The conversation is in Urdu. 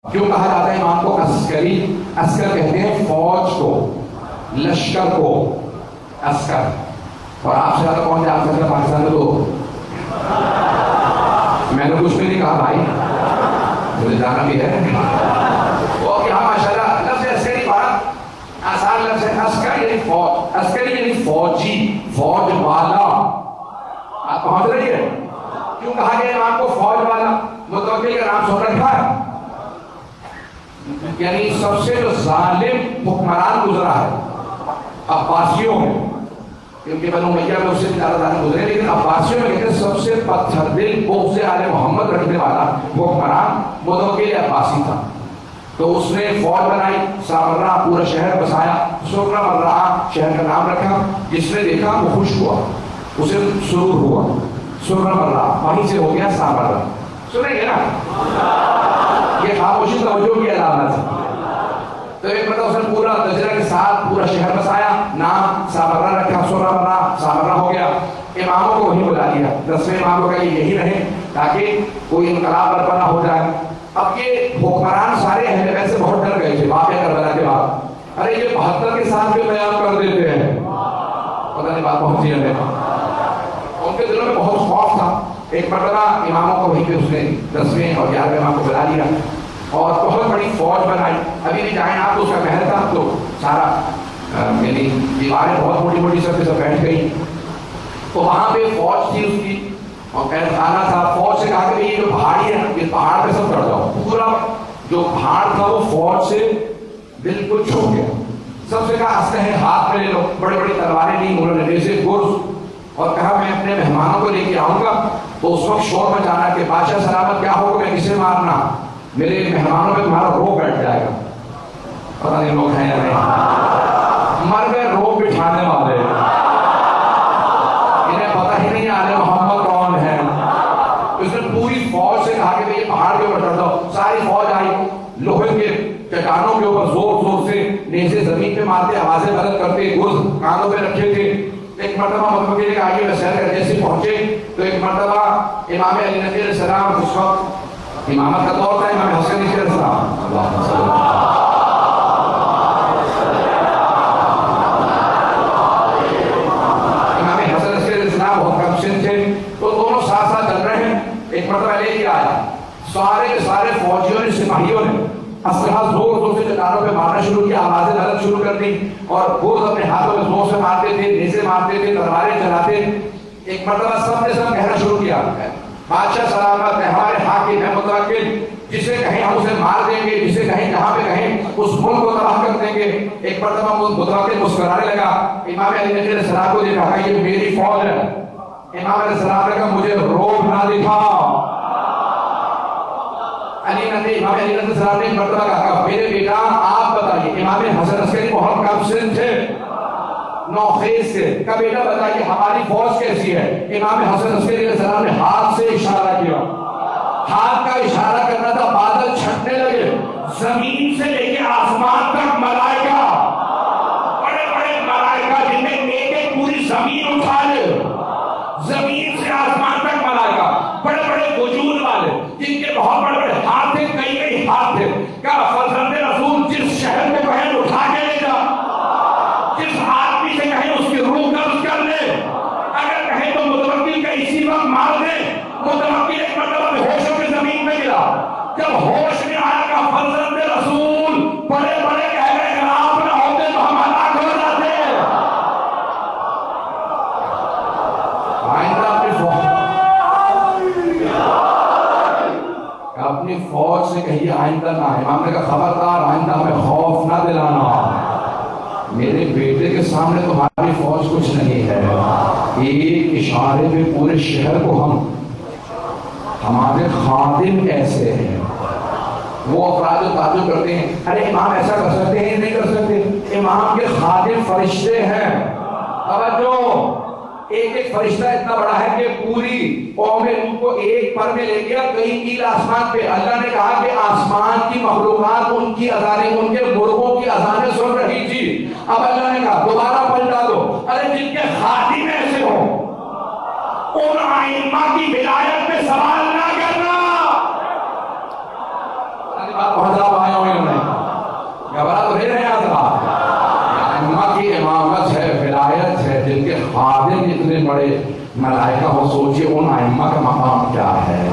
کیوں کہا جاتا ہے امام کو عسکری؟ عسکر کہتے ہیں فوج کو، لشکر کو عسکر. اور آپ سے زیادہ کون جان سکتا ہے پاکستان میں؟ تو میں نے کچھ بھی نہیں کہا بھائی، مجھے جانا بھی ہے. وہ یہاں ماشاءاللہ لفظ عسکری بڑا آسان لفظ ہے. عسکر یعنی فوج، عسکری یعنی فوجی، فوج والا. آپ پہنچ رہی ہے؟ کیوں کہا گیا امام کو فوج والا؟ متوکل کا نام سن رکھا ہے؟ یعنی سب سے جو ظالم حکمران گزرا ہے عباسیوں میں، کیونکہ بنو امیہ میں اس سے زیادہ ظالم گزرے، لیکن عباسیوں میں کہتے ہیں سب سے پتھر دل بغض آل محمد رکھنے والا حکمران متوکل عباسی تھا. تو اس نے فوج بنائی، سامرہ پورا شہر بسایا، سرہ مرہ شہر کا نام رکھا. جس نے دیکھا وہ خوش ہوا، اسے سرور ہوا. سرہ مرہ وہیں سے ہو گیا سامرہ. سنیں گے نا؟ یہ خاموشی توجہ کی علامت ہے. تو ایک مرتبہ اس نے پورا دجلہ کے ساتھ پورا شہر بسایا، نام سامرہ رکھا، سرہ مرہ سامرہ ہو گیا. اماموں کو وہیں بلا لیا، 10ویں امام کو کہا یہی رہے تاکہ کوئی انقلاب برپا نہ ہو جائے. اب یہ حکمران سارے اہل بیت سے بہت ڈر گئے تھے واقعہ کربلا کے بعد. ارے یہ 72 کے ساتھ بھی بیان کر دیتے ہیں، پتہ نہیں بات پہنچی ہے. ان کے دلوں میں بہت خوف تھا. ایک مرتبہ اماموں کو وہیں پہ اس نے 10ویں اور 11ویں امام کو بلا لیا اور بہت بڑی فوج بنائی. ابھی بھی جائیں آپ تو اس کا محل تھا، تو سارا یعنی دیواریں بہت موٹی موٹی سب کے سب بیٹھ گئی. تو وہاں پہ فوج تھی اس کی اور قید خانہ تھا. فوج سے کہا کہ یہ جو پہاڑی ہے یہ پہاڑ پہ سب چڑھ جاؤ. پورا جو پہاڑ تھا وہ فوج سے بالکل چھپ گیا. سب سے کہا اسلحے ہاتھ میں لے لو. بڑی بڑی تلواریں لی انہوں نے جیسے گرز، اور کہا میں اپنے مہمانوں کو لے کے آؤں گا. تو اس وقت شور مچانا کہ بادشاہ سلامت کیا ہوگا، میں کسے مارنا، میرے مہمانوں میں تمہارا روب بیٹھ جائے گا. پتہ نہیں لوگ ہیں یا نہیں، مر گئے روب بٹھانے والے. انہیں پتہ ہی نہیں آنے محمد کون ہے. اس نے پوری فوج سے کہا کہ یہ پہاڑ کے اوپر چڑھ جاؤ. ساری فوج آئی، لوہے کے چٹانوں کے اوپر زور زور سے نیزے زمین پہ مارتے، آوازیں بلند کرتے، گرز کانوں پہ رکھے تھے. ایک مرتبہ متوکل نے کہا آئیے میں سیر کر. جیسے پہنچے تو ایک مرتبہ امام علی نبی علیہ السلام، اس وقت امامت کا دور تھا، امام حسن علیہ السلام، امام حسن علیہ السلام بہت کم سن تھے، تو دونوں ساتھ ساتھ چل رہے ہیں. ایک مرتبہ لے کے آیا، سارے کے سارے فوجیوں نے، سپاہیوں نے اسلحہ زور زور سے چٹانوں پہ مارنا شروع کیا، آوازیں بلند شروع کر دی اور گرز اپنے ہاتھوں میں زور سے مارتے تھے، نیزے مارتے تھے، تلواریں چلاتے. ایک مرتبہ سب نے سب کہنا شروع کیا بادشاہ سلامت ہے، ہمارے حاکم ہے متوکل، جسے کہیں ہم اسے مار دیں گے، جسے کہیں جہاں پہ کہیں اس ملک کو تباہ کر دیں گے. ایک مرتبہ متوکل مسکرانے لگا. امام علی علیہ السلام کو دیکھا کہ یہ میری فوج ہے. امام علیہ السلام نے کہا مجھے روب نہ دکھا. امام علی علیہ السلام نے ایک مرتبہ کہا میرے بیٹا آپ بتائیے. امام حسن عسکری بہت کم سن تھے، نوخیز تھے. کہا بیٹا بتائیے ہماری فوج کیسی ہے؟ امام حسن عسکری علیہ السلام نے ہاتھ سے اشارہ کیا. ہاتھ کا اشارہ کرنا تھا، بادل چھٹنے لگے، زمین سے لے کے آسمان تک ملائکہ، بڑے بڑے ملائکہ جن میں ایک ایک پوری زمین اٹھا لے. زمین سے آسمان تک ملائکہ، بڑے بڑے وجود والے جن کے بہت بڑے بڑے ہاتھ تھے، کئی کئی ہاتھ تھے. کہا فرزند رسول جس شہر میں کہیں اٹھا کے لے جا، جس آدمی سے کہیں اس کی روح قبض کر لے، اگر کہیں تو متوکل کا اسی وقت مار دے. متوکل ایک مرتبہ ہوش ہو کے زمین میں گرا. جب ہوش میں آیا کہ فرزند رسول بڑے بڑے کہہ گئے اگر آپ نہ ہوتے تو ہم ہلاک ہو جاتے. اپنی فوج سے کہیے آئندہ نہ. امام نے کہا خبردار آئندہ ہمیں خوف نہ دلانا. میرے بیٹے کے سامنے تمہاری فوج کچھ نہیں ہے. ایک اشارے میں پورے شہر کو ہمارے خادم ایسے ہیں. وہ افراد جو تعجب کرتے ہیں ارے امام ایسا کر سکتے ہیں، نہیں کر سکتے. امام کے خادم فرشتے ہیں. توجہ، ایک ایک فرشتہ اتنا بڑا ہے کہ پوری قوم نوح کو ایک پر میں لے گیا کئی میل آسمان پہ. اللہ نے کہا کہ آسمان کی مخلوقات ان کی اذانیں، ان کے مرغوں کی اذانیں سن رہی تھی. اب اللہ نے کہا دوبارہ پلٹا دو. ارے جن کے خادم ایسے ہوں ان ائمہ کی ولایت میں سوال نہ کرنا. حضرات آئے ہوئے انہیں گھبرا تو نہیں رہے حضرات. ائمہ کی امامت ہے، ولایت ہے، جن کے خادم اتنے بڑے ملائکہ ہو. سوچئے ان ائمہ کا مقام کیا ہے.